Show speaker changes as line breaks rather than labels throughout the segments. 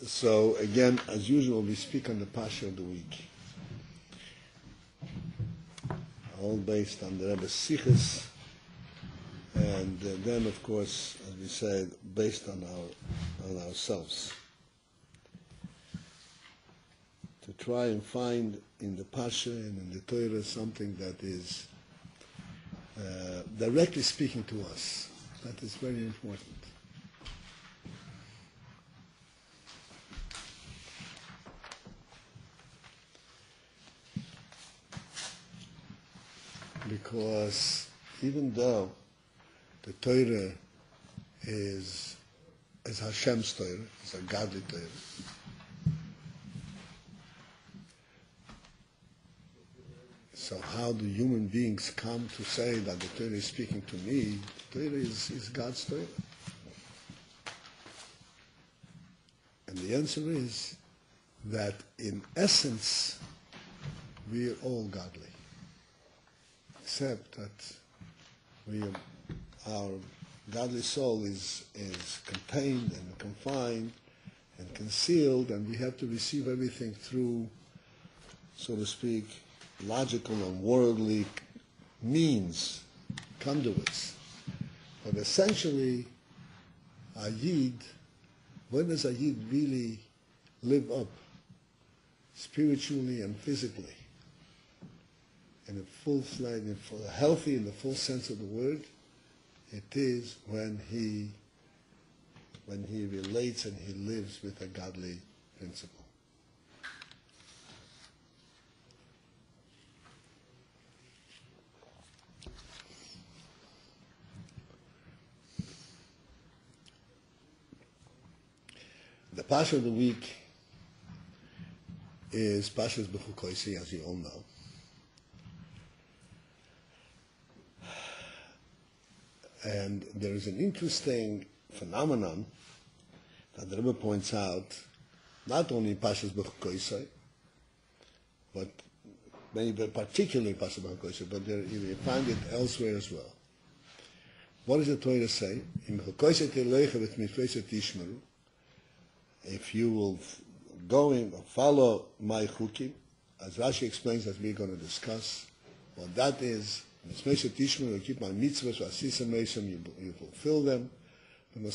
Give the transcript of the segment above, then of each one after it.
So again, as usual, we speak on the Pasha of the week, all based on the Rebbe's Sichos, and then, of course, as we said, based on ourselves, to try and find in the Pasha and in the Torah something that is directly speaking to us. That is very important. Because even though the Torah is Hashem's Torah, it's a godly Torah, so how do human beings come to say that the Torah is speaking to me? The Torah is God's Torah. And the answer is that in essence, we are all godly. Except that our godly soul is contained and confined and concealed, and we have to receive everything through, so to speak, logical and worldly means, conduits. But essentially, a Yid, when does a Yid really live up spiritually and physically? In a full-fledged, healthy in the full sense of the word, it is when he relates and he lives with a godly principle. The Pasha of the week is Pasha's Bechukoisi, as you all know. And there is an interesting phenomenon that the Rebbe points out, not only in Pasha's Bechukoisi, but maybe particularly in Pasha's Bechukoisi, but you find it elsewhere as well. What does the Torah say? If you will go in and follow my chukim, as Rashi explains, as we're going to discuss, what that is, you keep my mitzvahs, you fulfill them. And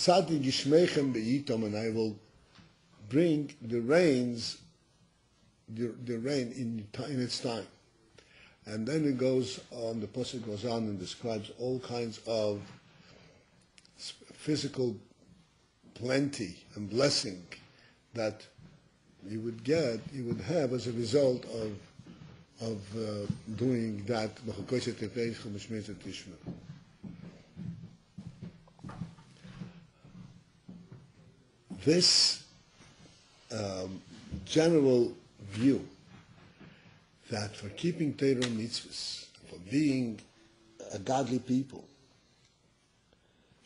I will bring the rain in its time. And then it goes on, the pasuk goes on and describes all kinds of physical plenty and blessing that you would have as a result of doing that. This general view that for keeping Torah mitzvahs, for being a godly people,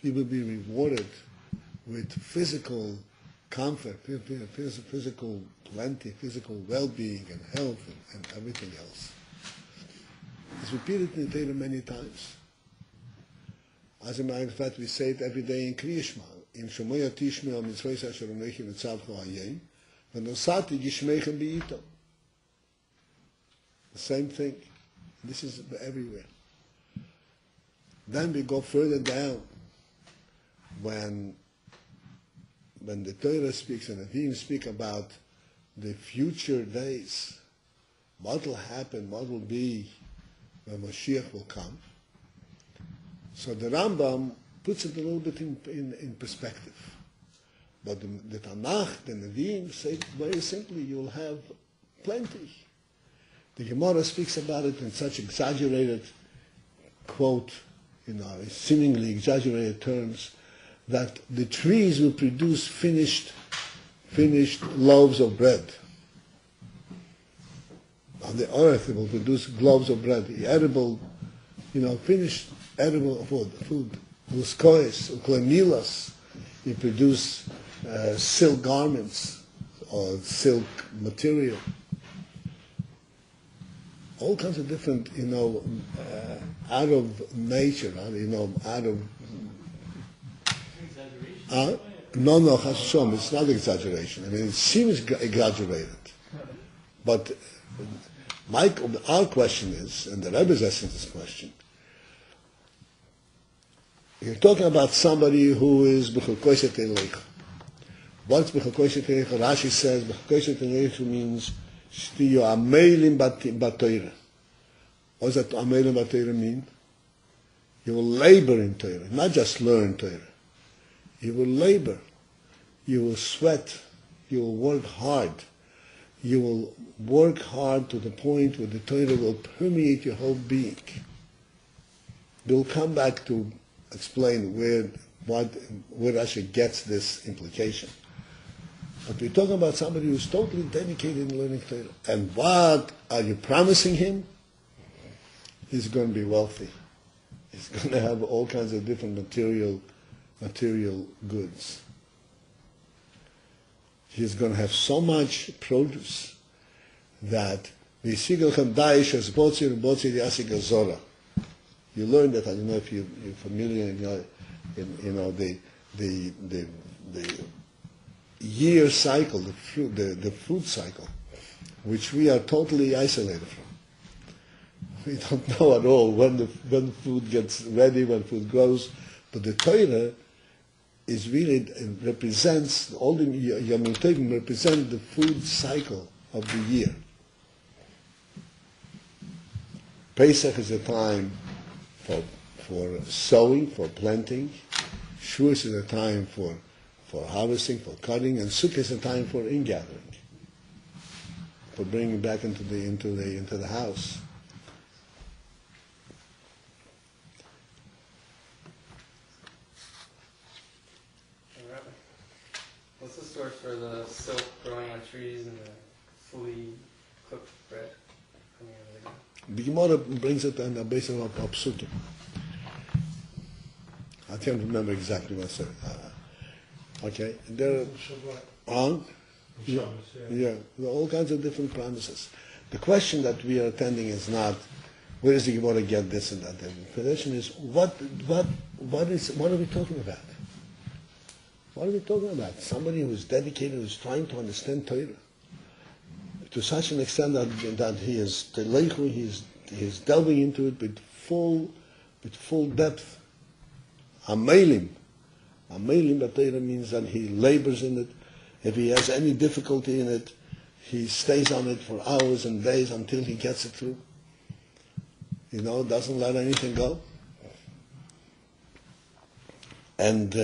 we will be rewarded with physical comfort, physical plenty, physical well-being and health and everything else. It's repeated in the Torah many times. As a matter of fact, we say it every day in Kriya Shema. In Shemoya Tishmi al mitzvahs asher onechi v'tzavcho hayim, v'nosati gishmeichem b'yito. The same thing. This is everywhere. Then we go further down when the Torah speaks and the Nevi'im speak about the future days, what will happen, what will be when Mashiach will come. So the Rambam puts it a little bit in perspective. But the Tanakh, the Nevi'im say very simply, you'll have plenty. The Gemara speaks about it in such exaggerated quote, seemingly exaggerated terms, that the trees will produce finished loaves of bread. On the earth, it will produce loaves of bread, edible, finished edible food. Uskois, uklemilas, you produce silk garments or silk material. All kinds of different, out of nature, out of No, Chas v'Shalom, it's not exaggeration. I mean, it seems exaggerated. But our question is, and the Rebbe is asking this question, you're talking about somebody who is b'chukoshet elecha. What's b'chukoshet elecha? Rashi says b'chukoshet elecha means shtiyo amelim b'Torah. What does that amelim b'Torah mean? You will labor in Torah, not just learn Torah. You will labor. You will sweat. You will work hard. You will work hard to the point where the Torah will permeate your whole being. We'll come back to explain where Rashi gets this implication. But we're talking about somebody who's totally dedicated in learning Torah. And what are you promising him? He's going to be wealthy. He's going to have all kinds of different material goods. He's going to have so much produce that you learn that. I don't know if you're familiar. The year cycle, the food cycle, which we are totally isolated from. We don't know at all when food gets ready, when food grows. But the Torah is really represents, all the Yom Tovim represent the food cycle of the year. Pesach is a time for sowing, for planting. Shavuos is a time for harvesting, for cutting, and Sukkot is a time for ingathering, for bringing back into the house.
What's the source for the silk growing on trees and the fully cooked bread coming out of the ground?
The Gemara brings it on the basis of Psukim. I can't remember exactly what I said. Okay, there are there are all kinds of different promises. The question that we are attending is not where is the Gemara get this and that. The question is what are we talking about? What are we talking about? Somebody who is dedicated, who is trying to understand Torah to such an extent that he is delving into it with full depth. Amelim b'Torah means that he labors in it. If he has any difficulty in it, he stays on it for hours and days until he gets it through. Doesn't let anything go. And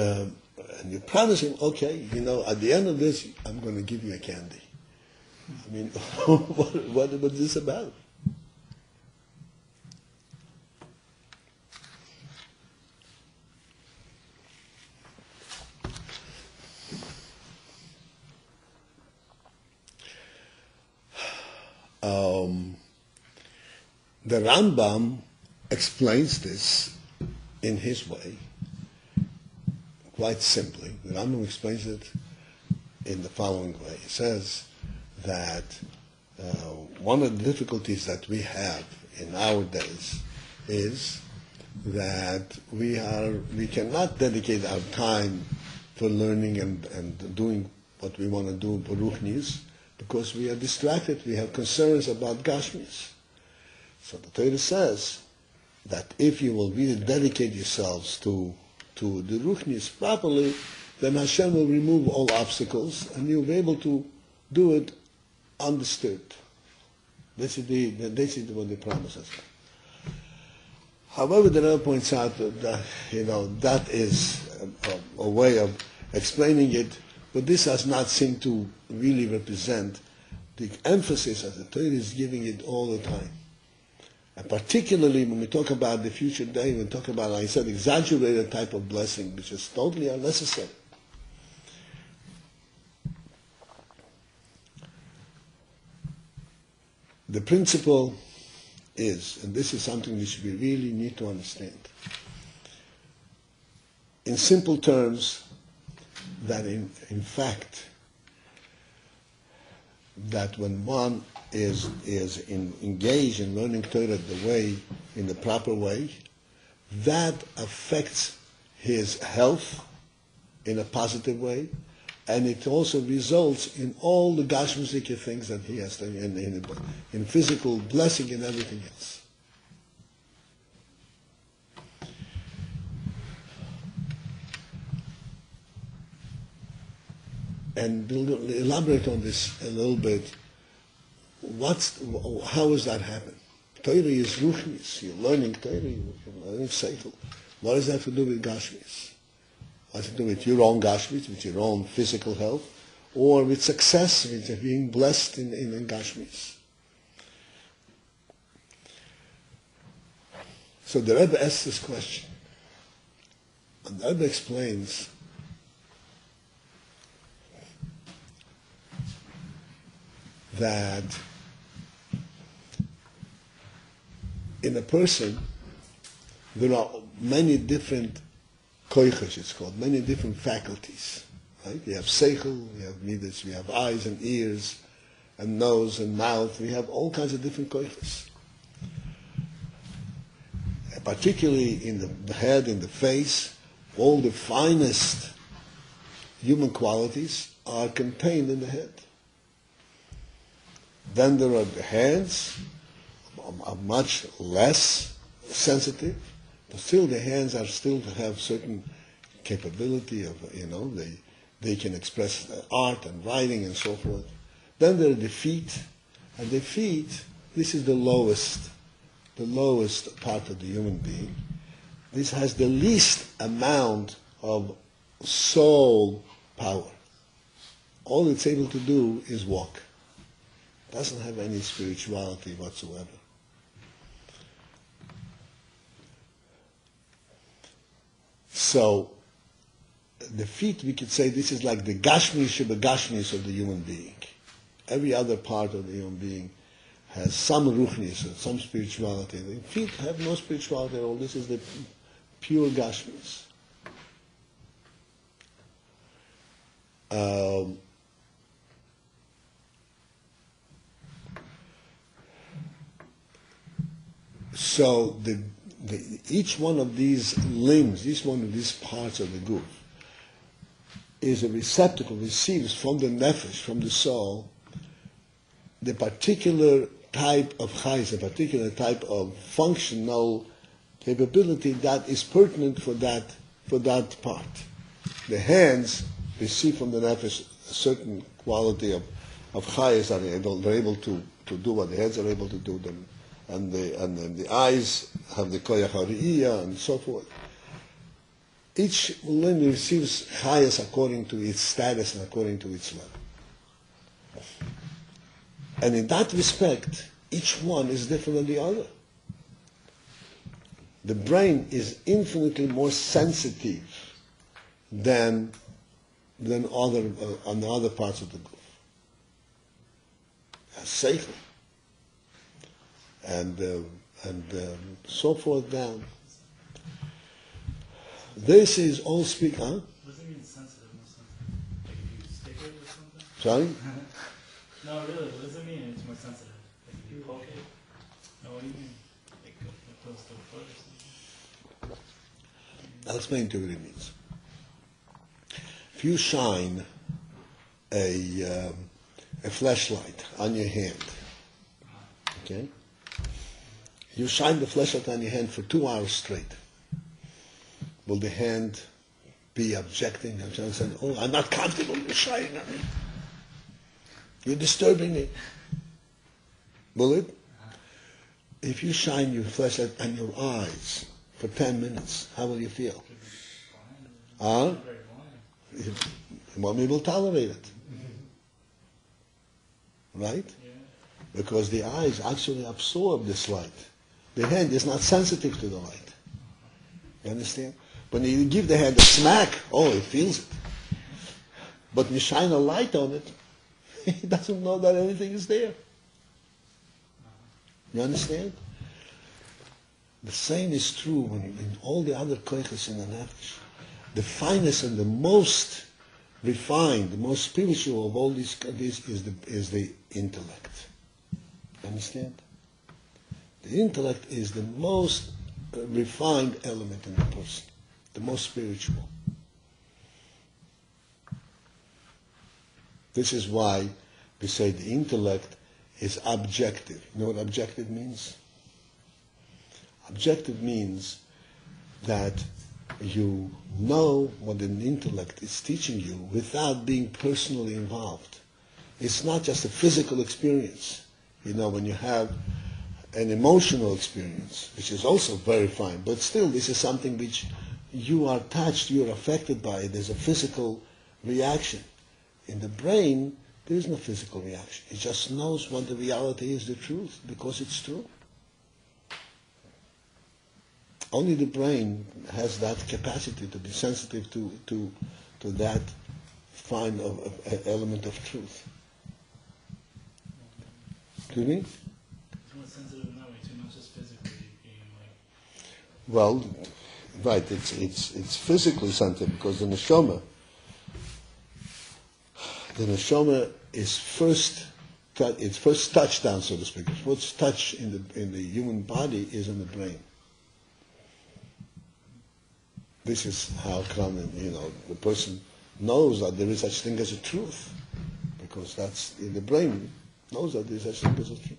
you promise him, okay, at the end of this, I'm going to give you a candy. I mean, what is this about? The Rambam explains this in his way, quite simply. The Rambam explains it in the following way. He says that one of the difficulties that we have in our days is that we cannot dedicate our time for learning and doing what we want to do, Baruchnis, because we are distracted. We have concerns about Gashmis. So the Torah says that if you will really dedicate yourselves to the Ruchnis properly, then Hashem will remove all obstacles and you'll be able to do it undisturbed. This is what the promise is. However, the Rebbe points out that that is a way of explaining it, but this does not seem to really represent the emphasis that the Torah is giving it all the time. And particularly when we talk about the future day, when we talk about, like I said, exaggerated type of blessing, which is totally unnecessary. The principle is, and this is something which we really need to understand, in simple terms, that in fact, that when one is engaged in learning Torah in the proper way, that affects his health, in a positive way, and it also results in all the Gashmisike things that he has to, in physical blessing and everything else. And we'll elaborate on this a little bit. How does that happen? Torah is ruchnis. You're learning Torah, you're learning seichel. What does that have to do with Gashmis? What does it do with your own Gashmis, with your own physical health, or with success, with being blessed in Gashmis? So the Rebbe asks this question. And the Rebbe explains that in a person there are many different koiches, it's called, many different faculties. Right? We have seichel, we have midas, we have eyes and ears and nose and mouth. We have all kinds of different koiches. Particularly in the head, in the face, all the finest human qualities are contained in the head. Then there are the hands, are much less sensitive, but still the hands are still to have certain capability of, they can express art and writing and so forth. Then there are the feet, and the feet, this is the lowest part of the human being. This has the least amount of soul power. All it's able to do is walk. Doesn't have any spirituality whatsoever. So, the feet, we could say this is like the gashmis shebagashmis of the human being. Every other part of the human being has some ruchnis, some spirituality. The feet have no spirituality at all. This is the pure gashmis. So each one of these limbs, each one of these parts of the guf, is a receptacle, receives from the nefesh, from the soul, the particular type of chayes, a particular type of functional capability that is pertinent for that part. The hands receive from the nefesh a certain quality of chayes that they're able to do what the hands are able to do them. And the eyes have the koyach hariyah and so forth. Each limb receives chayas according to its status and according to its level. And in that respect, each one is different than the other. The brain is infinitely more sensitive than on the other parts of the guf. Seichel. And so forth down. This is all speak, huh?
What does it mean sensitive? Like if you stick it or something?
Sorry?
No, really, what does it mean it's more sensitive? Like if you poke it? No, what do you mean? Like close to the foot or something?
I'll explain to you what it means. If you shine a flashlight on your hand, okay? You shine the flashlight on your hand for 2 hours straight. Will the hand be objecting and saying, "Oh, I'm not comfortable with shining on me. You're disturbing me"? Will it? If you shine your flashlight on your eyes for 10 minutes, how will you feel? Huh? Mommy will tolerate it. Right? Because the eyes actually absorb this light. The hand is not sensitive to the light. You understand? When you give the hand a smack, it feels it. But when you shine a light on it, it doesn't know that anything is there. You understand? The same is true in all the other koiches in the nefesh. The finest and the most refined, the most spiritual of all these is the intellect. You understand? The intellect is the most refined element in the person, the most spiritual. This is why we say the intellect is objective. You know what objective means? Objective means that you know what an intellect is teaching you without being personally involved. It's not just a physical experience. You know, when you have an emotional experience, which is also very fine, but still this is something which you are touched, you are affected by it. There's a physical reaction. In the brain, there is no physical reaction. It just knows what the reality is, the truth, because it's true. Only the brain has that capacity to be sensitive to that fine element of truth. Do you mean?
It's more sensitive in that way too, not just physically being like.
Well, right. It's physically sensitive because the neshama is first. Its first touchdown, so to speak. Its first touch in the human body is in the brain. This is how come, the person knows that there is such thing as a truth, because that's in the brain knows that there is such thing as a truth.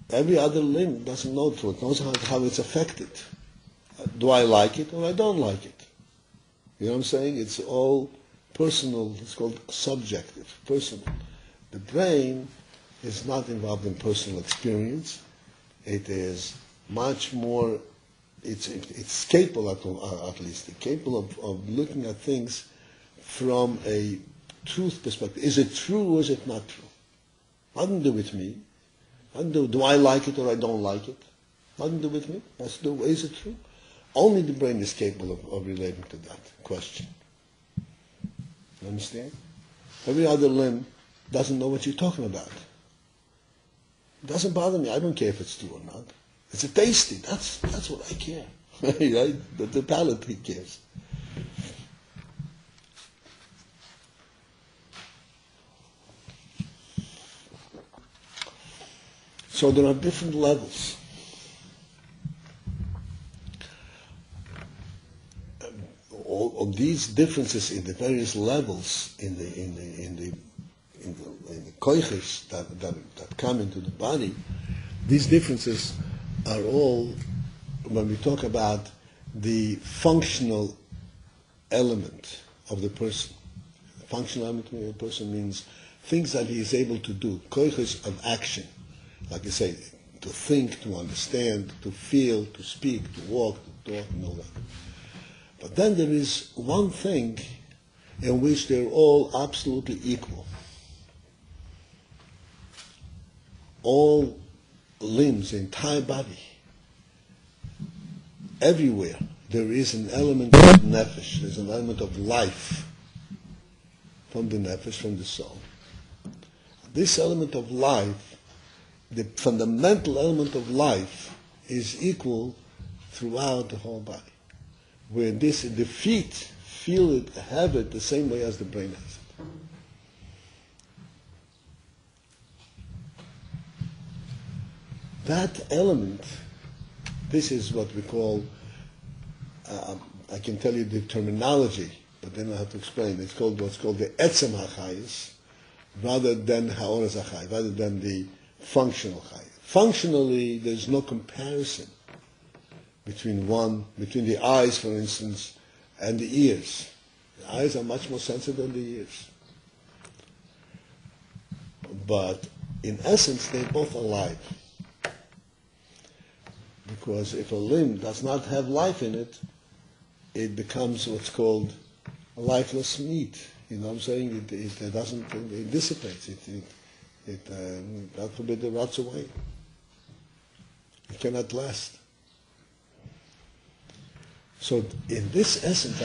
Every other limb doesn't know truth, knows how it's affected. Do I like it or I don't like it? You know what I'm saying? It's all personal. It's called subjective, personal. The brain is not involved in personal experience. It is much more. It's capable, at least, capable of looking at things from a truth perspective. Is it true or is it not true? Nothing to do with me. Do I like it or I don't like it? Nothing to do with me. Has to do, is it true? Only the brain is capable of relating to that question. You understand? Every other limb doesn't know what you're talking about. It doesn't bother me. I don't care if it's true or not. It's a tasty. That's what I care. Right? The palate he cares. So there are different levels. All of these differences in the various levels in the koiches that come into the body, these differences are all, when we talk about the functional element of the person. The functional element of the person means things that he is able to do, koiches of action, like I say, to think, to understand, to feel, to speak, to walk, to talk, and all that. But then there is one thing in which they're all absolutely equal. All limbs, the entire body, everywhere, there is an element of nefesh, there's an element of life from the nefesh, from the soul. This element of life, the fundamental element of life, is equal throughout the whole body. Where the feet feel it, have it the same way as the brain has it. That element, this is what we call, I can tell you the terminology, but then I have to explain. It's called what's called the etzem hachayis, rather than haoras hachayis, rather than the functional chayis. Functionally, there's no comparison between the eyes, for instance, and the ears. The eyes are much more sensitive than the ears. But in essence, they're both alive. Because if a limb does not have life in it, it becomes what's called a lifeless meat. You know what I'm saying? It dissipates. God forbid, it rots away. It cannot last. So in this essence,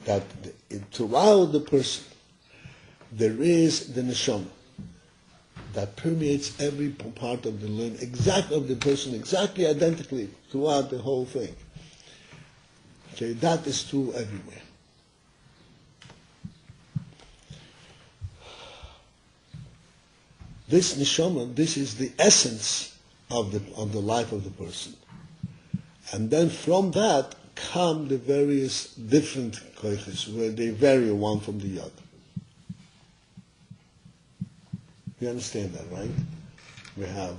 that throughout the person, there is the neshama that permeates every part of the limb, of the person, exactly identically throughout the whole thing. Okay, that is true everywhere. This neshama, this is the essence of the life of the person. And then from that come the various different koiches, where they vary one from the other. You understand that, right? We have,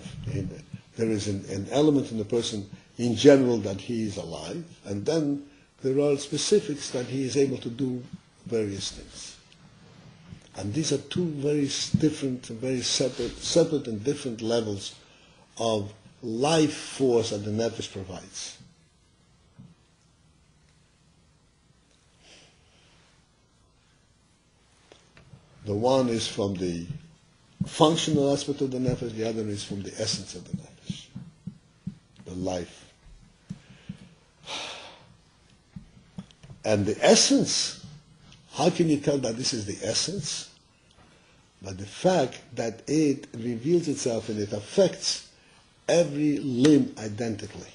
there is an element in the person in general that he is alive, and then there are specifics that he is able to do various things. And these are two very different, very separate and different levels of life force that the nefesh provides. The one is from the functional aspect of the nefesh, the other is from the essence of the nefesh, the life. And the essence, how can you tell that this is the essence? By the fact that it reveals itself and it affects every limb identically,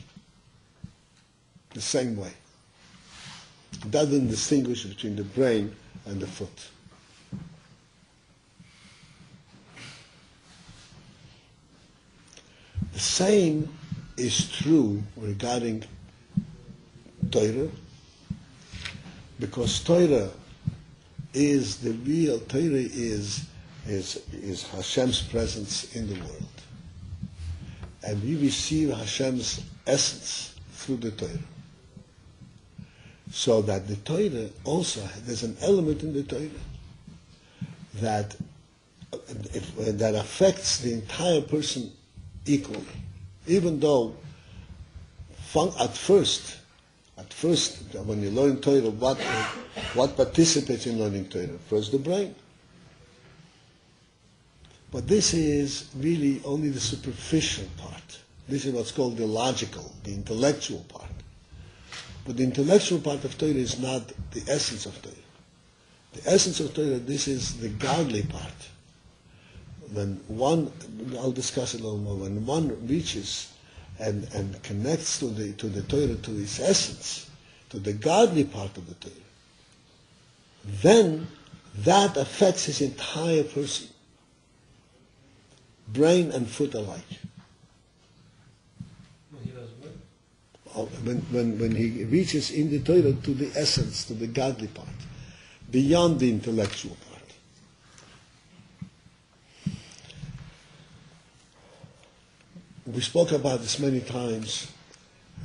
the same way. It doesn't distinguish between the brain and the foot. The same is true regarding Torah, because Torah is the real, Torah is Hashem's presence in the world. And we receive Hashem's essence through the Torah. So that the Torah also, there's an element in the Torah that affects the entire person equally. Even though at first, when you learn Torah, what participates in learning Torah? First, the brain. But this is really only the superficial part. This is what's called the logical, the intellectual part. But the intellectual part of Torah is not the essence of Torah. The essence of Torah, this is the godly part. When one, I'll discuss it a little more, when one reaches and connects to the Torah, to its essence, to the godly part of the Torah, then that affects his entire person, brain and foot alike. When he reaches in the Torah to the essence, to the godly part, beyond the intellectual part. We spoke about this many times,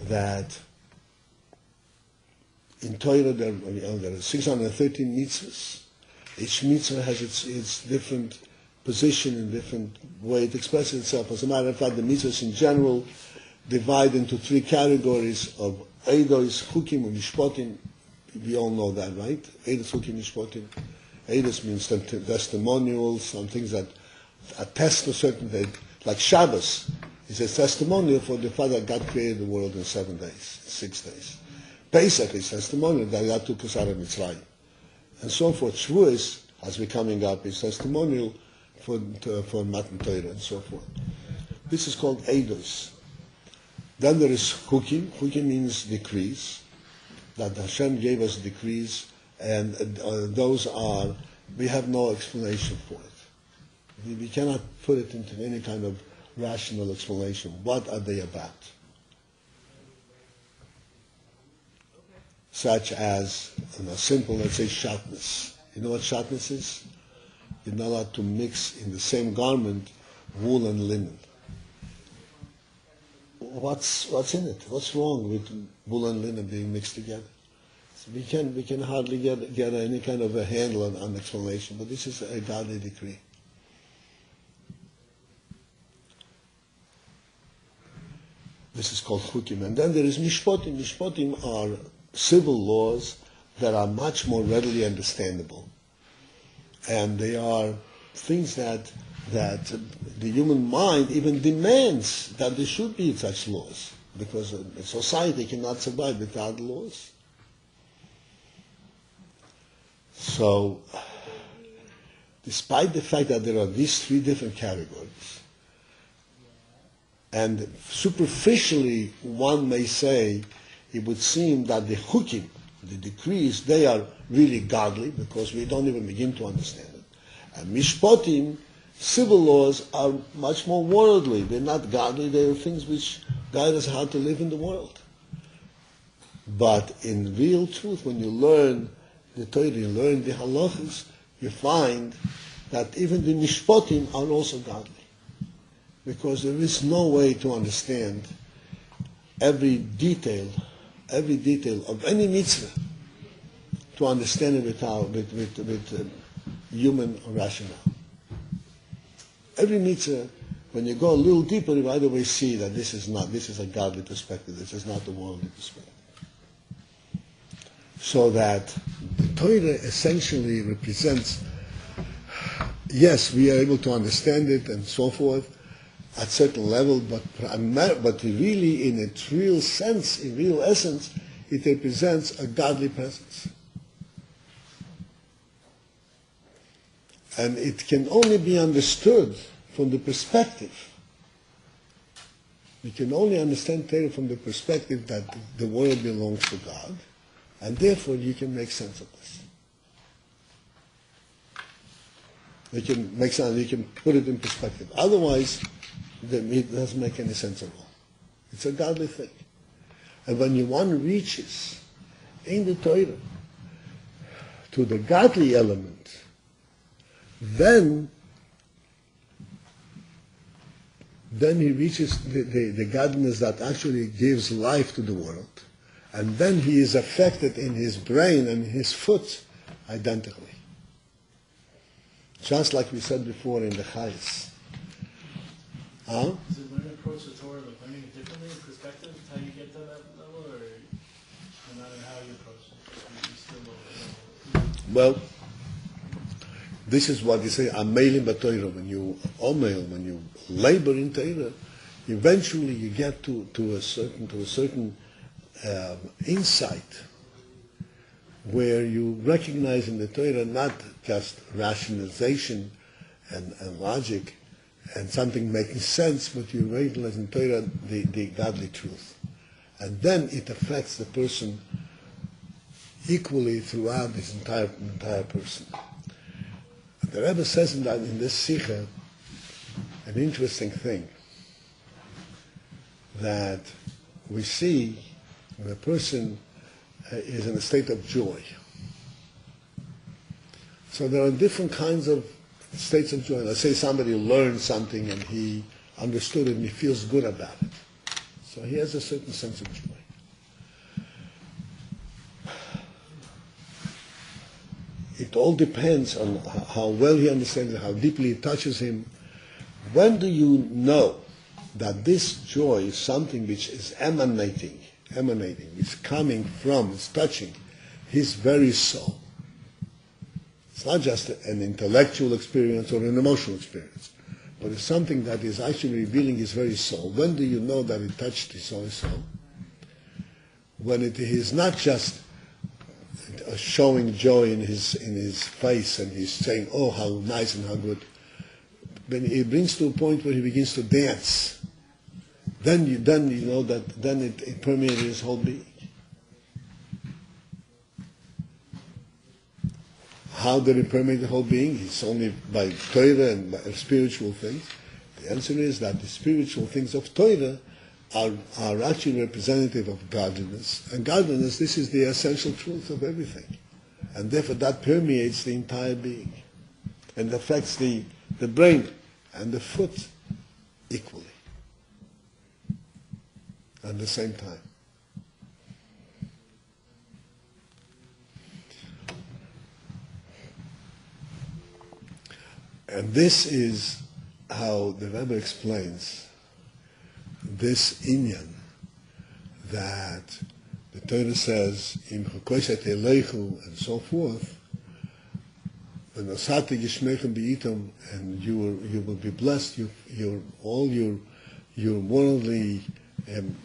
that in Torah there are 613 mitzvahs. Each mitzvah has its different position and different way it expresses itself. As a matter of fact, the mitzvahs in general divide into three categories of eidos, chukim, and mishpotim. We all know that, right? Eidos, chukim, mishpotim. Eidos means testimonials, some things that attest to certain things, like Shabbos. It's a testimonial for the fact that God created the world in 7 days, 6 days. Pesach is testimonial that God took us out of Mitzrayim. And so forth. Shavuos, as we're coming up, is testimonial for Matan Torah and so forth. This is called Eidos. Then there is Hukim. Hukim means decrees. That Hashem gave us decrees, and those are, we have no explanation for it. We cannot put it into any kind of rational explanation. What are they about? Such as, simple, let's say, shatnez. You know what shatnez is? You're not allowed to mix in the same garment wool and linen. What's in it? What's wrong with wool and linen being mixed together? So we can hardly get any kind of a handle on explanation, but this is a godly decree. This is called chukim. And then there is mishpotim. Mishpotim are civil laws that are much more readily understandable. And they are things that the human mind even demands that there should be such laws, because a society cannot survive without laws. So, despite the fact that there are these three different categories, and superficially one may say, it would seem that the chukim, the decrees, they are really godly, because we don't even begin to understand it. And mishpotim, civil laws, are much more worldly. They're not godly, they are things which guide us how to live in the world. But in real truth, when you learn the Torah, you learn the halachas, you find that even the Mishpotim are also godly. Because there is no way to understand every detail of any mitzvah, to understand it with human rationale. Every mitzvah, when you go a little deeper, you right away see that this is a godly perspective, this is not a worldly perspective. So that the Torah essentially represents, yes, we are able to understand it and so forth at certain level, but really in its real sense, in real essence, it represents a godly presence. And it can only be understood from the perspective. We can only understand Torah from the perspective that the world belongs to God, and therefore you can make sense of this. You can make sense, you can put it in perspective. Otherwise, it doesn't make any sense at all. It's a godly thing. And when one reaches in the Torah to the godly element, then he reaches the godliness that actually gives life to the world. And then he is affected in his brain and his foot identically. Just like we said before in the Chayes. Huh?
So when you approach the Torah, like learning it differently in perspective, how you get to that level, or no matter how you approach it, you still
Well, this is what you say, amelim b'Torah. When you omel, when you labor in Torah, eventually you get to a certain insight where you recognize in the Torah not just rationalization and logic and something making sense, but you recognize in Torah the godly truth. And then it affects the person equally throughout his entire person. The Rebbe says in this Sikha an interesting thing, that we see when a person is in a state of joy. So there are different kinds of states of joy. Let's say somebody learned something and he understood it and he feels good about it. So he has a certain sense of joy. It all depends on how well he understands it, how deeply it touches him. When do you know that this joy is something which is emanating, it's coming from, it's touching his very soul? It's not just an intellectual experience or an emotional experience, but it's something that is actually revealing his very soul. When do you know that it touched his own soul? When it is not just showing joy in his face and he's saying, oh, how nice and how good. When it brings to a point where he begins to dance, then you know that then it permeated his whole being. How did it permeate the whole being? It's only by Torah and by spiritual things. The answer is that the spiritual things of Torah are actually representative of godliness. And godliness, this is the essential truth of everything. And therefore that permeates the entire being and affects the brain and the foot equally at the same time. And this is how the Rebbe explains this inyan, that the Torah says, Im chokoshet elechu, and so forth, v'nosati gishmechem b'itom, and you will be blessed, all your worldly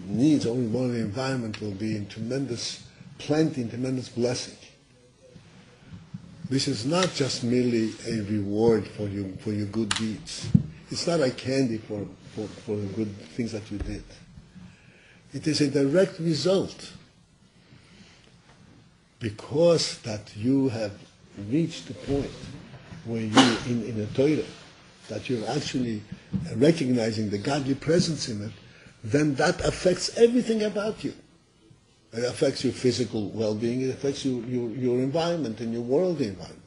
needs, all your worldly environment will be in tremendous plenty, in tremendous blessing. This is not just merely a reward for your good deeds. It's not a candy for the good things that you did. It is a direct result, because that you have reached the point where you, in a Torah, that you're actually recognizing the godly presence in it, then that affects everything about you. It affects your physical well-being, it affects your environment and your worldly environment.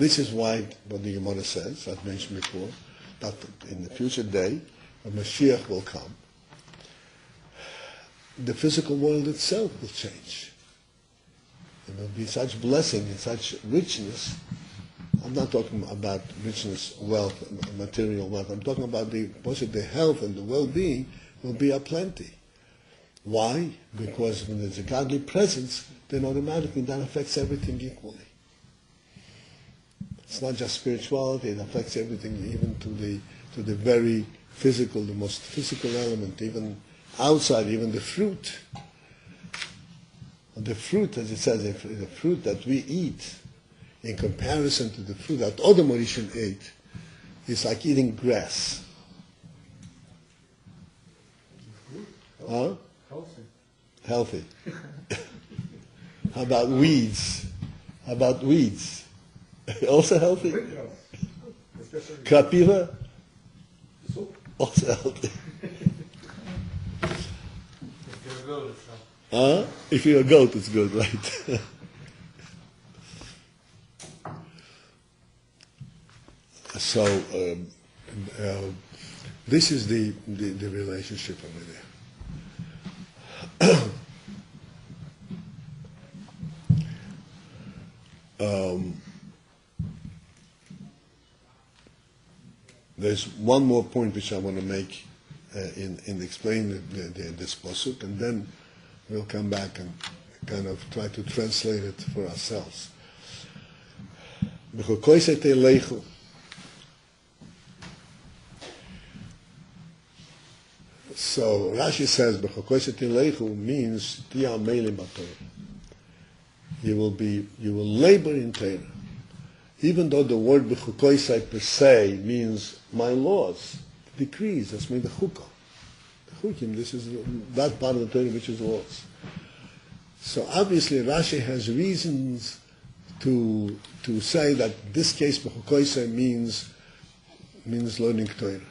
This is why what the Gemara says, I've mentioned before, that in the future day, when Mashiach will come, the physical world itself will change. There will be such blessing and such richness. I'm not talking about richness, wealth, material wealth. I'm talking about the health and the well-being will be aplenty. Why? Because when there's a godly presence, then automatically that affects everything equally. It's not just spirituality, it affects everything, even to the very physical, the most physical element, even outside, even the fruit. The fruit, as it says, the fruit that we eat, in comparison to the fruit that other Mauritian ate, is like eating grass. Huh? Healthy. How about weeds? How about weeds? Also healthy? Krapira? Also healthy. If you're a goat, it's good, right? So, this is the relationship over there. There's one more point which I want to make in explaining this pasuk, and then we'll come back and kind of try to translate it for ourselves. So Rashi says, means you will labor in Torah. Even though the word b'chukoisai per se means my laws, decrees, that's mean the chukah. The chukim, this is that part of the Torah which is laws. So obviously Rashi has reasons to say that this case b'chukoisai means learning Torah.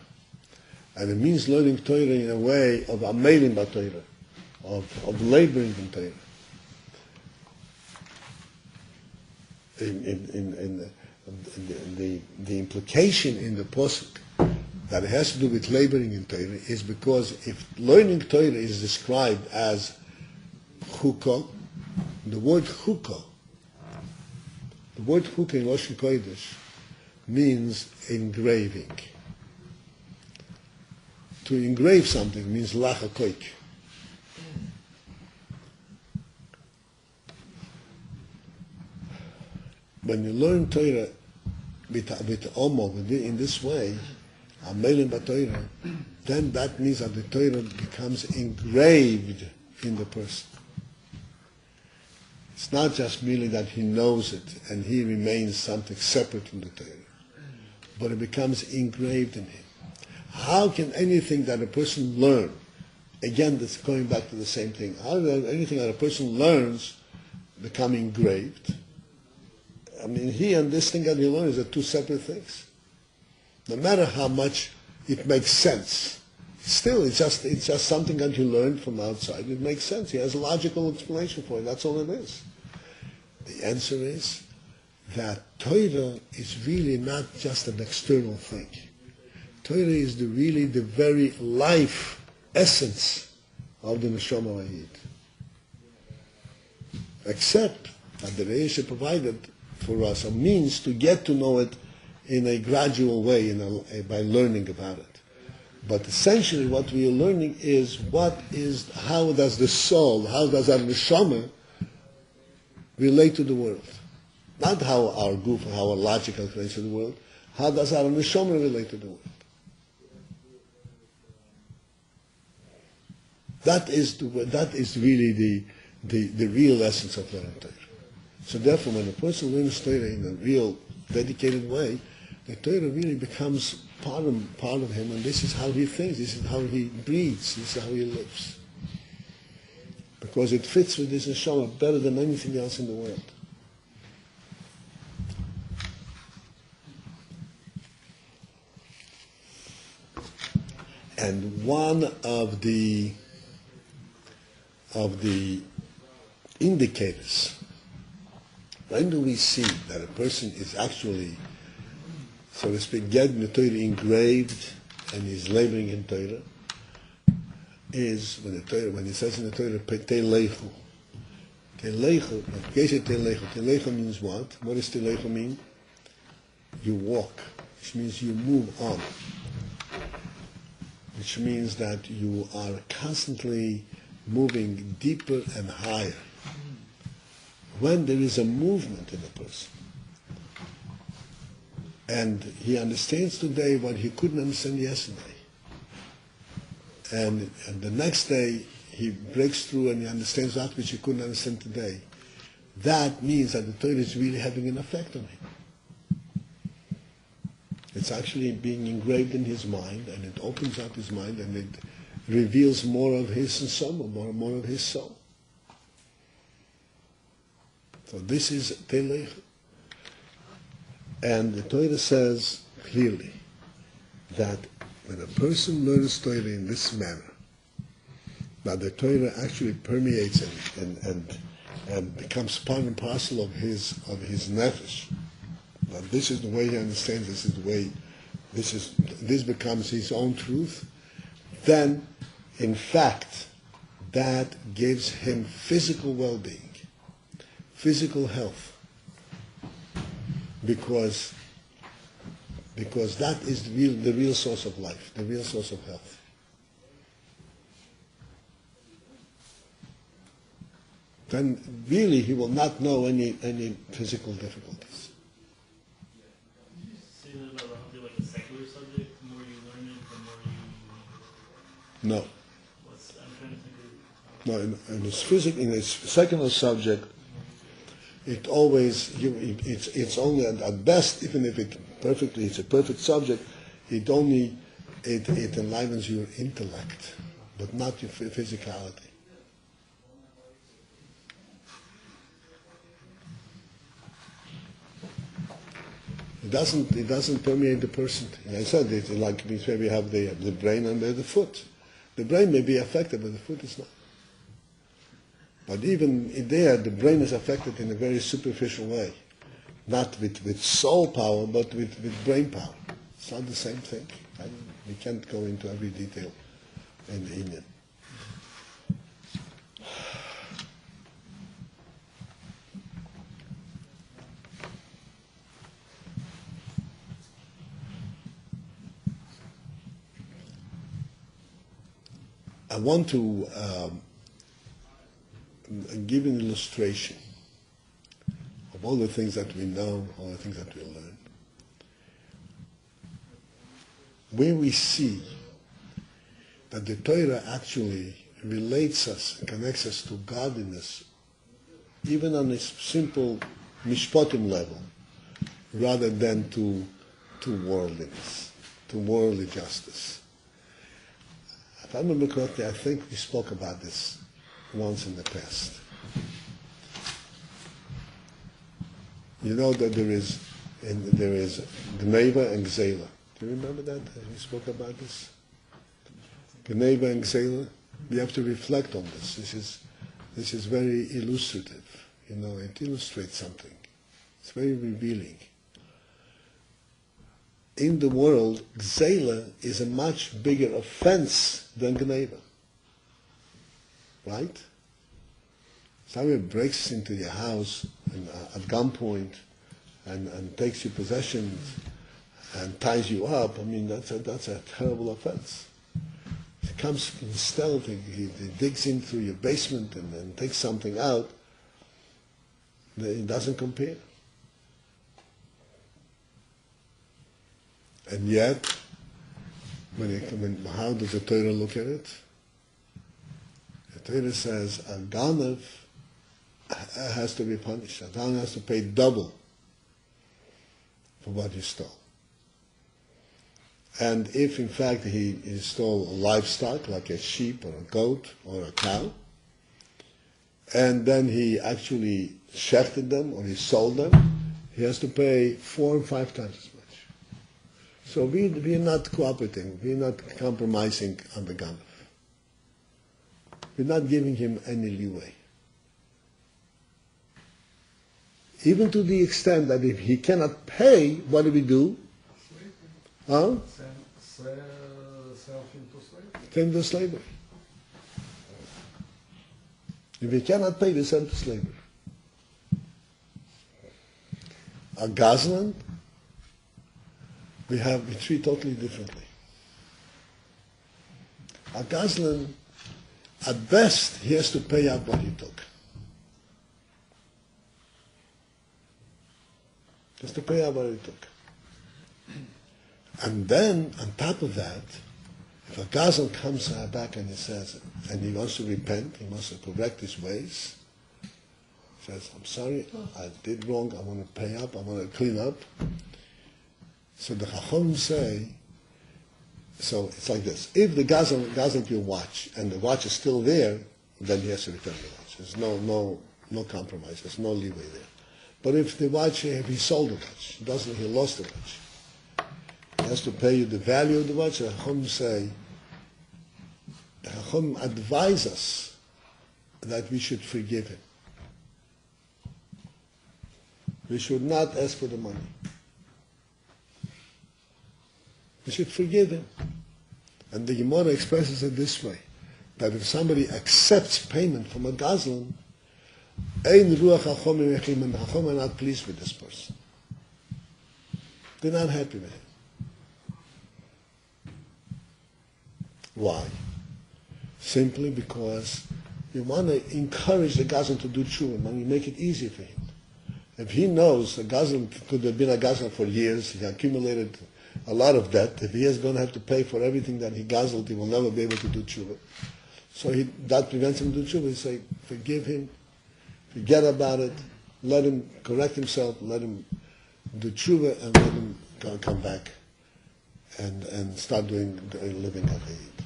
And it means learning Torah in a way of amelim b'Torah, of laboring in Torah. The implication in the pasuk that it has to do with laboring in Torah is because if learning Torah is described as chukah, the word chukah in Lashon Kodesh means engraving. To engrave something means lachakoik. When you learn Torah with Omo, in this way, Amelim b'Torah, then that means that the Torah becomes engraved in the person. It's not just merely that he knows it and he remains something separate from the Torah, but it becomes engraved in him. How can anything that a person learns, again, that's going back to the same thing, how can anything that a person learns become engraved? I mean, he and this thing that he learns are two separate things. No matter how much it makes sense, still it's just something that you learn from outside. It makes sense. He has a logical explanation for it. That's all it is. The answer is that Torah is really not just an external thing. Torah is really the very life essence of the Neshama Vayid. Except that the Reisha provided for us a means to get to know it in a gradual way, by learning about it. But essentially what we are learning is how does the soul, how does our neshama relate to the world? Not how our goof, how our logic relates to the world. How does our neshama relate to the world? That is really the real essence of learning Torah. So therefore, when a person learns Torah in a real, dedicated way, the Torah really becomes part of him, and this is how he thinks, this is how he breathes, this is how he lives. Because it fits with his neshama better than anything else in the world. And one of the indicators When do we see that a person is actually, so to speak, getting the Torah engraved and is laboring in Torah? Is when he says in the Torah, Telechu. Telechu, Telechu means what? What does Telechu mean? You walk, which means you move on. Which means that you are constantly moving deeper and higher. When there is a movement in a person, and he understands today what he couldn't understand yesterday, and the next day he breaks through and he understands that which he couldn't understand today, that means that the Torah is really having an effect on him. It's actually being engraved in his mind, and it opens up his mind, and it reveals more of his soul, more of his soul. So this is Telech. And the Torah says clearly that when a person learns Torah in this manner, that the Torah actually permeates and becomes part and parcel of his nefesh. That this is the way he understands, this is the way, this becomes his own truth, then, in fact, that gives him physical well-being, physical health, because that is the real source of life, the real source of health. Then really he will not know any physical difficulties.
Like a secular subject, the more you learn it, the more you...
No.
I'm trying to think of...
No, in a secular subject, it always, it's only at best, even if it's a perfect subject, it enlivens your intellect, but not your physicality. It doesn't permeate the person. And I said it's like where we have the brain and the foot. The brain may be affected, but the foot is not. But even there, the brain is affected in a very superficial way, not with soul power, but with brain power. It's not the same thing. We can't go into every detail in the Indian. I want to give an illustration of all the things that we know, all the things that we learn. Where we see that the Torah actually relates us, connects us to godliness, even on a simple mishpatim level, rather than to worldliness, to worldly justice. If I remember correctly, I think we spoke about this once in the past. You know that there is Gneva and Gzela. Do you remember that? We spoke about this. Gneva and Gzela. We have to reflect on this. This is very illustrative. You know, it illustrates something. It's very revealing. In the world, Gzela is a much bigger offense than Gneva. Right? Somebody breaks into your house at gunpoint and takes your possessions and ties you up. I mean, that's a terrible offense. He comes in stealth, he digs into your basement and takes something out. It doesn't compare. And yet, how does the Torah look at it? The Torah says a ganav has to be punished. A ganav has to pay double for what he stole. And if in fact he stole livestock like a sheep or a goat or a cow, and then he actually shechted them or he sold them, he has to pay 4 or 5 times as much. So we are not cooperating, we are not compromising on the ganav. We're not giving him any leeway. even to the extent that if he cannot pay, what do we do? Huh?
Self into slavery.
Send him to slavery. If he cannot pay, we send him to slavery. A Gazlan, we treat totally differently. A Gazlan, at best, he has to pay out what he took. He has to pay out what he took. And then, on top of that, if a Gazlan comes back and he says, and he wants to repent, he wants to correct his ways, he says, I'm sorry, I did wrong, I want to pay up, I want to clean up. So the Chacham say, so it's like this. If the Gazlan gives you a watch, and the watch is still there, then he has to return the watch. There's no compromise, there's no leeway there. But if the watch, if he sold the watch, he lost the watch, he has to pay you the value of the watch. The Chacham say, the Chacham advise us that we should forgive him. We should not ask for the money. We should forgive him. And the Gemara expresses it this way, that if somebody accepts payment from a Gazlan, Ein Ruach HaChomim Echim, and Chacham are not pleased with this person. They're not happy with him. Why? Simply because you want to encourage the Gazlan to do tshuva, and you make it easy for him. If he knows a Gazlan could have been a Gazlan for years, he accumulated a lot of debt, if he is going to have to pay for everything that he guzzled, he will never be able to do tshuva. So that prevents him to do tshuva. He say, forgive him, forget about it, let him correct himself, let him do tshuva, and let him come back and start doing living as he eat.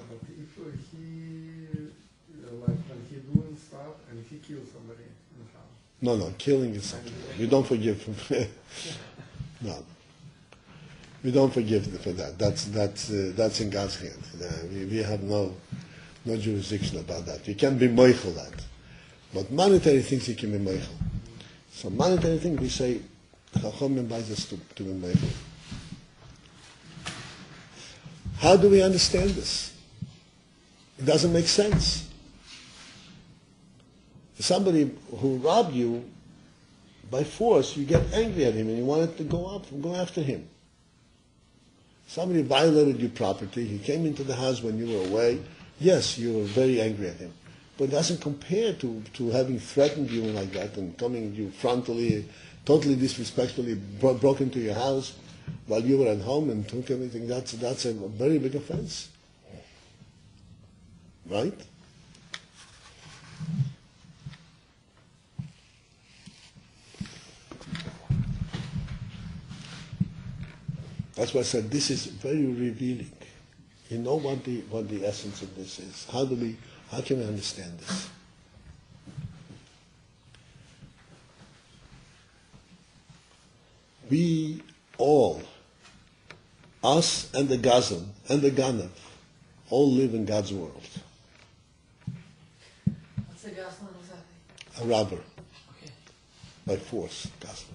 But if he, like when he doing stuff and he kills somebody in the house.
No, killing is something. You don't forgive him. No. We don't forgive for that. That's in God's hand. We have no jurisdiction about that. You can be moichel that. But monetary things you can be moichel. So monetary things we say, Chacham advises us to be moichel. How do we understand this? It doesn't make sense. Somebody who robbed you, by force, you get angry at him and you want to go after him. Somebody violated your property, he came into the house when you were away, yes, you were very angry at him. But it doesn't compare to having threatened you like that and coming at you frontally, totally disrespectfully, broke into your house while you were at home and took everything. That's a very big offense. Right? That's why I said this is very revealing. You know what the essence of this is. How can we understand this? We all, us and the Gazan and the Ganav, all live in God's world.
What's the Gazlan exactly?
A robber.
Okay.
By force, Gazlan.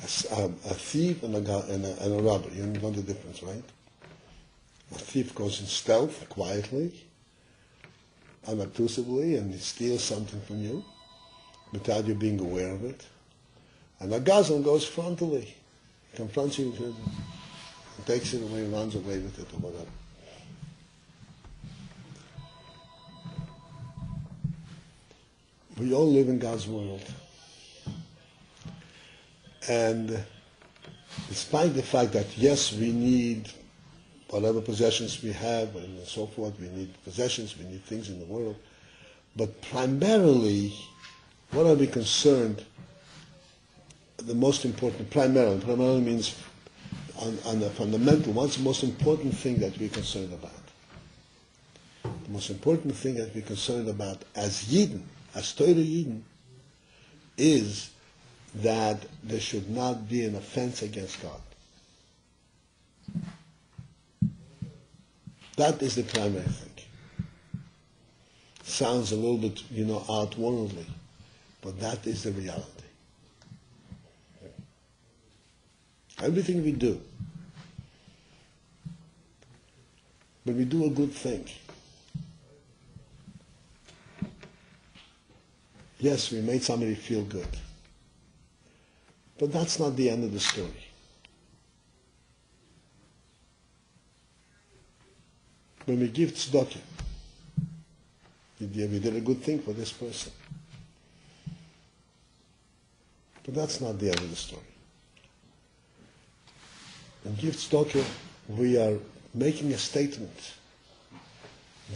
A thief and a robber. You know the difference, right? A thief goes in stealth, quietly, unobtrusively, and he steals something from you without you being aware of it. And a Gazlan goes frontally, confronts you, and takes it away, runs away with it, or whatever. We all live in God's world. And despite the fact that, yes, we need whatever possessions we have and so forth, we need possessions, we need things in the world, but primarily, what are we concerned, the most important, primarily means on the fundamental, what's the most important thing that we're concerned about? The most important thing that we're concerned about as Yidden, as Torah Yidden, is that there should not be an offense against God. That is the primary thing. Sounds a little bit, outwardly, But that is the reality. Everything we do, when we do a good thing, yes, we made somebody feel good. But that's not the end of the story. When we give tzedakah, we did a good thing for this person. But that's not the end of the story. When we give tzedakah, we are making a statement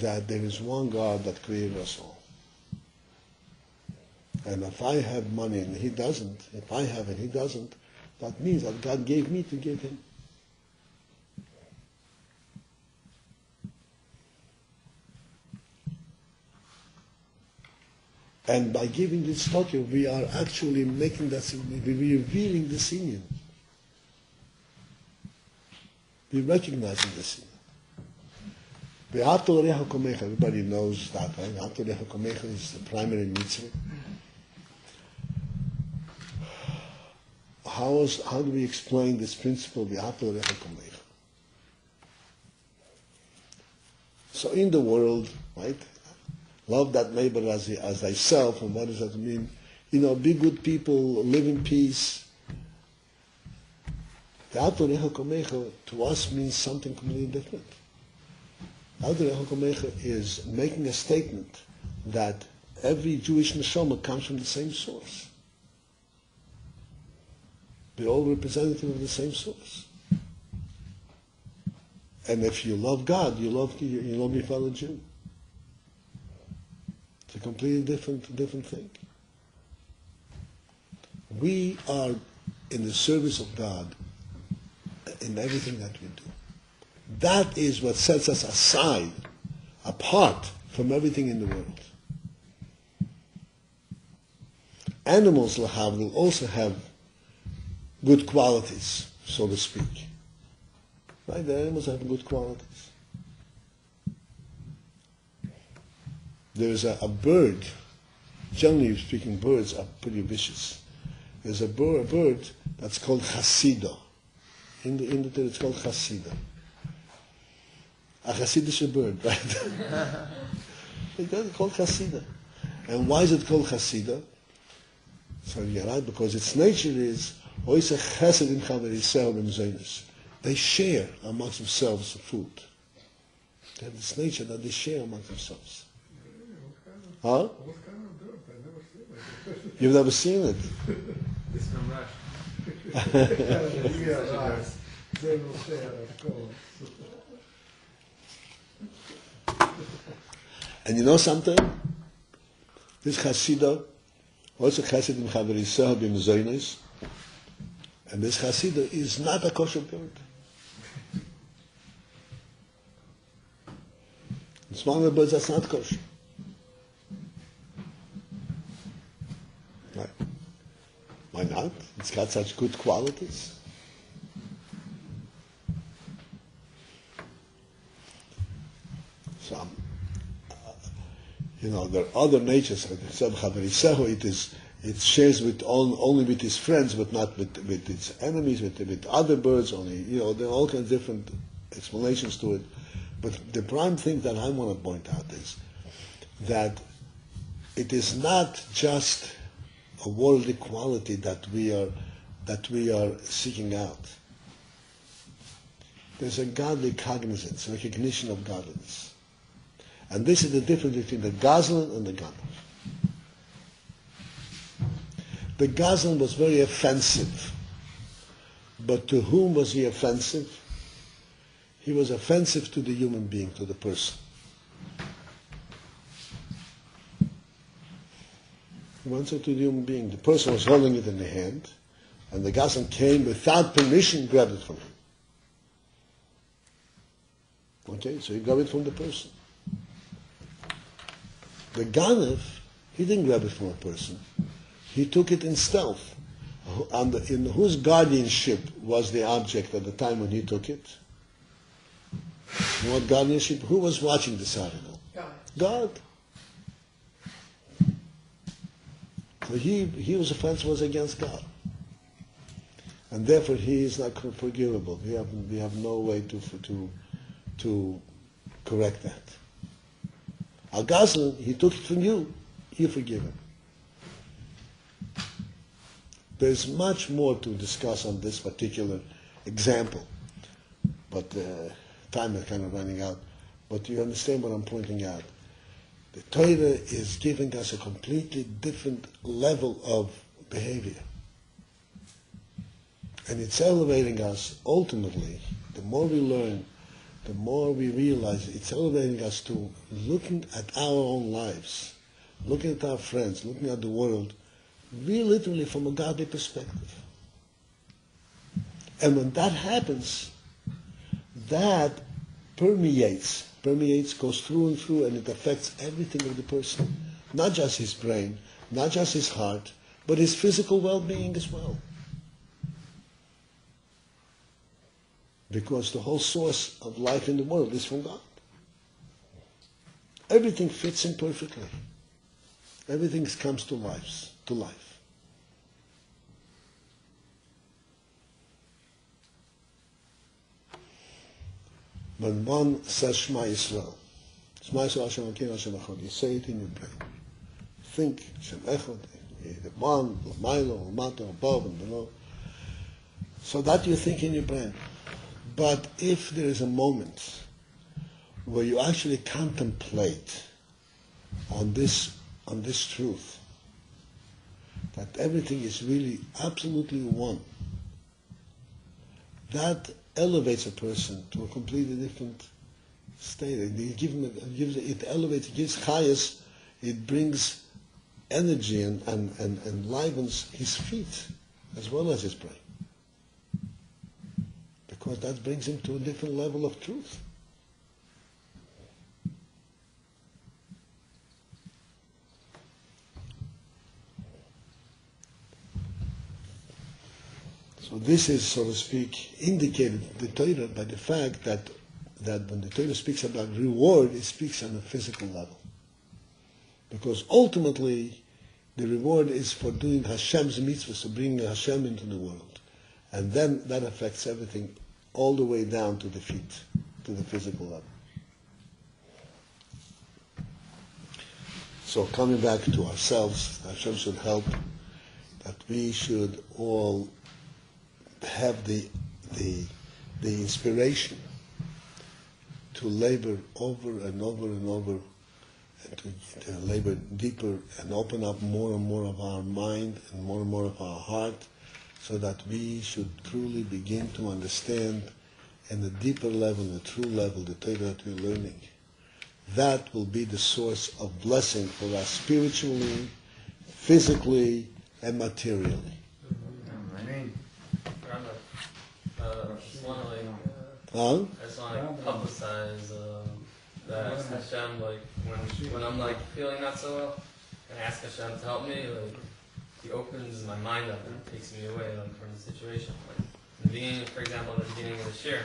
that there is one God that created us all. And if I have money and he doesn't, if I have and he doesn't, that means that God gave me to give him. And by giving this tzedakah, we are actually making that, we're revealing the union. We're recognizing this union. Everybody knows that, right? Is the primary mitzvah. How do we explain this principle? So in the world, right? Love that neighbor as thyself, and what does that mean? Be good people, live in peace. To us means something completely different. Is making a statement that every Jewish neshama comes from the same source. We're all representative of the same source. And if you love God, you love your fellow Jew. It's a completely different thing. We are in the service of God in everything that we do. That is what sets us aside, apart from everything in the world. Animals will also have good qualities, so to speak. Right? The animals have good qualities. There's a bird, generally speaking, birds are pretty vicious. There's a bird that's called chasida. In the Torah it's called chasida. A Hasidic bird, right? It's called chasida. And why is it called chasida? So you're right, because its nature is they share amongst themselves the food. They have this nature that they share amongst themselves. Huh?
What kind of bird? I've never seen it.
You've never seen it?
It's from Russia.
Yeah, right. They will share, of course.
And you know something? This Hasidah, also Chasidim Chaverisah bim Zoynes, and this Hasidah is not a kosher bird. It's one of the birds that's not kosher. Right. Why not? It's got such good qualities. So, there are other natures. It shares with only with its friends, but not with its enemies, with other birds. Only there are all kinds of different explanations to it. But the prime thing that I want to point out is that it is not just a worldly quality that we are seeking out. There's a godly cognizance, recognition of godliness. And this is the difference between the Gazlan and the Ganav. The Gazlan was very offensive. But to whom was he offensive? He was offensive to the human being, to the person. He went to the human being. The person was holding it in the hand, and the Gazlan came without permission, grabbed it from him. Okay, so he grabbed it from the person. The Ganav, he didn't grab it from a person. He took it in stealth. In whose guardianship was the object at the time when he took it? What guardianship? Who was watching this article?
God.
God. His offense was against God. And therefore he is not forgivable. We have no way to correct that. Al Gazlan, he took it from you, you forgive him. There's much more to discuss on this particular example, but time is kind of running out. But you understand what I'm pointing out. The Torah is giving us a completely different level of behavior. And it's elevating us ultimately. The more we learn, the more we realize it's elevating us to looking at our own lives, looking at our friends, looking at the world, really literally from a godly perspective. And when that happens, that permeates, goes through and through, and it affects everything of the person. Not just his brain, not just his heart, but his physical well-being as well. Because the whole source of life in the world is from God. Everything fits in perfectly. Everything comes to life. When one says Shema Yisrael, Shema Yisrael Hashem Elokeinu Hashem Echad, you say it in your brain. Think Hashem Echad, the one, L'maylo, L'mato, above and below. So that you think in your brain. But if there is a moment where you actually contemplate on this truth, that everything is really absolutely one, that elevates a person to a completely different state. It elevates, it gives chayas, it brings energy and enlivens his feet as well as his brain. Because that brings him to a different level of truth. So this is, so to speak, indicated the Torah by the fact that when the Torah speaks about reward, it speaks on a physical level. Because ultimately, the reward is for doing Hashem's mitzvahs, so bringing Hashem into the world. And then that affects everything all the way down to the feet, to the physical level. So coming back to ourselves, Hashem should help, that we should all have the inspiration to labor over and over and over, and to labor deeper and open up more and more of our mind and more of our heart, so that we should truly begin to understand in a deeper level, the true level, the Torah that we're learning. That will be the source of blessing for us spiritually, physically, and materially.
I just want to publicize that Hashem, when I'm feeling not so well, and I ask Hashem to help me, He opens my mind up and takes me away from the situation. In the beginning, for example, at the beginning of the shir,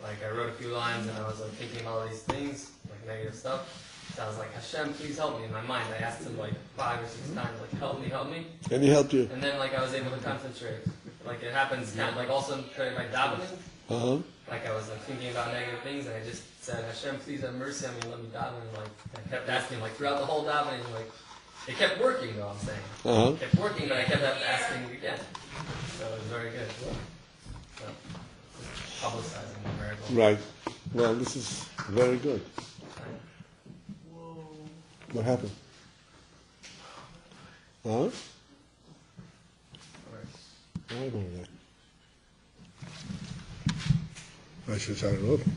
I wrote a few lines and I was thinking all these things, negative stuff. So I was like, Hashem, please help me. In my mind, I asked Him 5 or 6 times, help me.
And He helped you.
And then I was able to concentrate. It happens kind of also by davening. I was thinking about negative things, and I just said, Hashem, please have mercy on me and let me daven. And I kept asking throughout the whole davening, it kept working though, I'm saying. It kept working, but I kept asking again. So it was very good. So, publicizing the miracle.
Right. Well, this is very good.
Whoa.
What happened? Huh? I don't know. I should start it open.